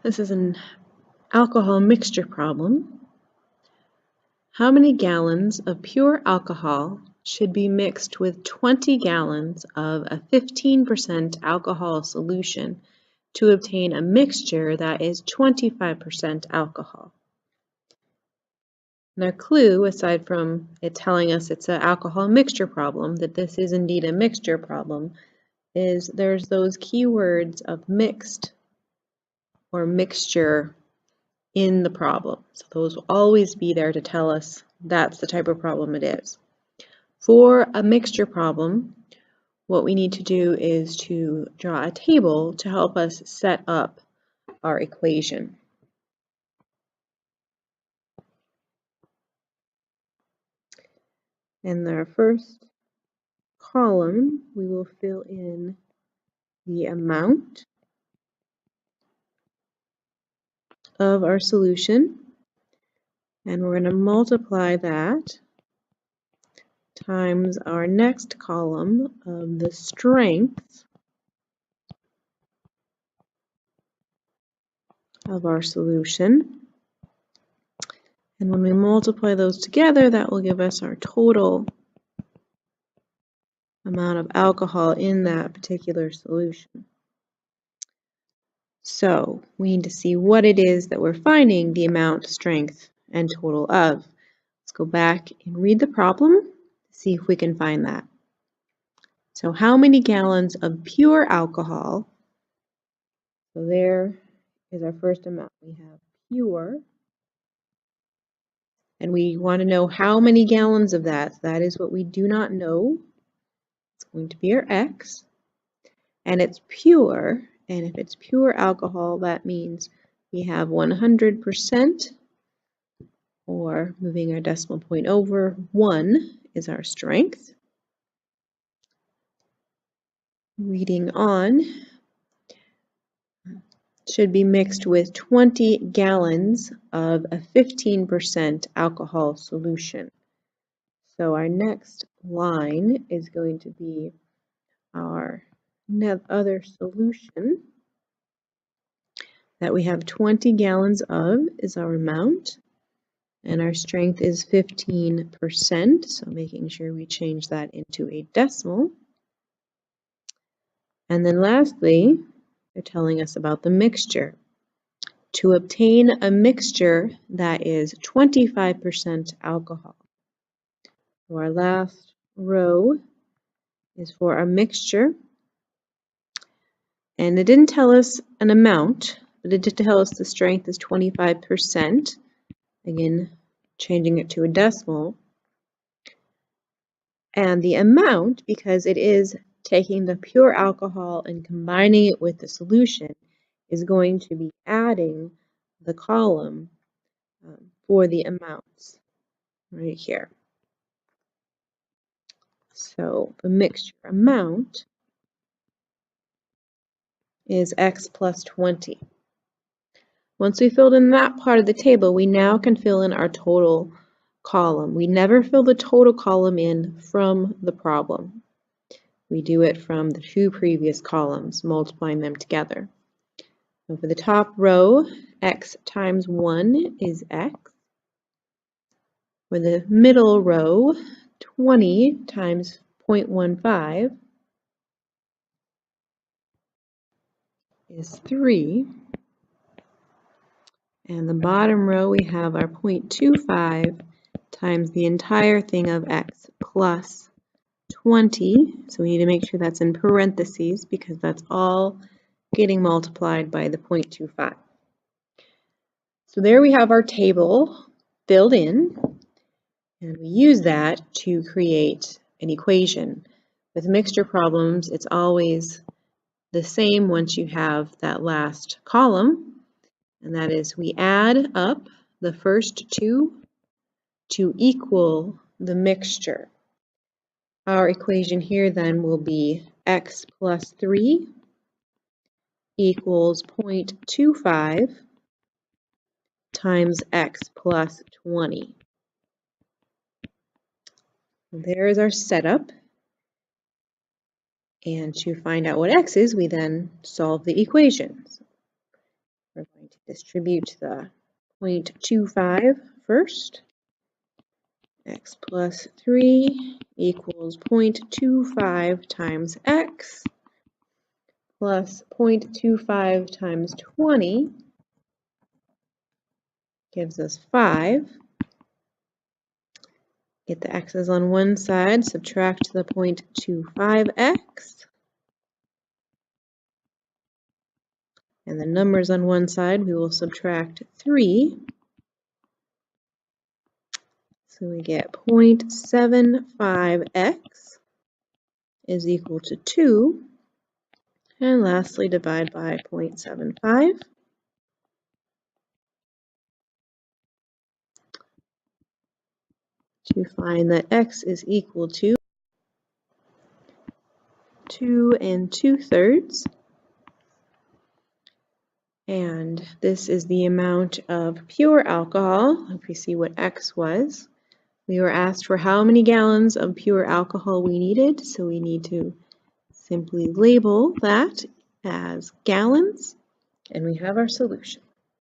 This is an alcohol mixture problem. How many gallons of pure alcohol should be mixed with 20 gallons of a 15% alcohol solution to obtain a mixture that is 25% alcohol? And our clue, aside from it telling us it's an alcohol mixture problem, that this is indeed a mixture problem, is there's those keywords of mixed or mixture in the problem. So those will always be there to tell us that's the type of problem it is. For a mixture problem, what we need to do is to draw a table to help us set up our equation. In our first column, we will fill in the amount of our solution, and we're going to multiply that times our next column of the strength of our solution. And when we multiply those together, that will give us our total amount of alcohol in that particular solution. So we need to see what it is that we're finding the amount, strength, and total of. Let's go back and read the problem, see if we can find that. So how many gallons of pure alcohol? So there is our first amount. We have pure, and we want to know how many gallons of that. That is what we do not know. It's going to be our X, and it's pure, and if it's pure alcohol, that means we have 100%, or moving our decimal point over, 1 is our strength. Reading on, should be mixed with 20 gallons of a 15% alcohol solution. So our next line is going to be our other solution that we have 20 gallons of is our amount, and our strength is 15%, so making sure we change that into a decimal. And then lastly, they're telling us about the mixture. To obtain a mixture that is 25% alcohol. So our last row is for our mixture. And it didn't tell us an amount, but it did tell us the strength is 25%. Again, changing it to a decimal. And the amount, because it is taking the pure alcohol and combining it with the solution, is going to be adding the column for the amounts right here. So the mixture amount is X plus 20. Once we filled in that part of the table, we now can fill in our total column. We never fill the total column in from the problem. We do it from the two previous columns, multiplying them together. So for the top row, X times 1 is X. For the middle row, 20 times 0.15 is 3. And the bottom row, we have our 0.25 times the entire thing of X plus 20. So we need to make sure that's in parentheses because that's all getting multiplied by the 0.25. So there we have our table filled in, and we use that to create an equation. With mixture problems, it's always the same once you have that last column, and that is we add up the first two to equal the mixture. Our equation here then will be X plus 3 equals 0.25 times X plus 20. There is our setup. And to find out what X is, we then solve the equations. We're going to distribute the 0.25 first. X plus 3 equals 0.25 times x plus 0.25 times 20 gives us 5. Get the x's on one side, subtract the 0.25x. And the numbers on one side, we will subtract 3. So we get 0.75x is equal to 2. And lastly, divide by 0.75. To find that x is equal to 2 2/3. And this is the amount of pure alcohol. If we see what x was, we were asked for how many gallons of pure alcohol we needed, so we need to simply label that as gallons, and we have our solution.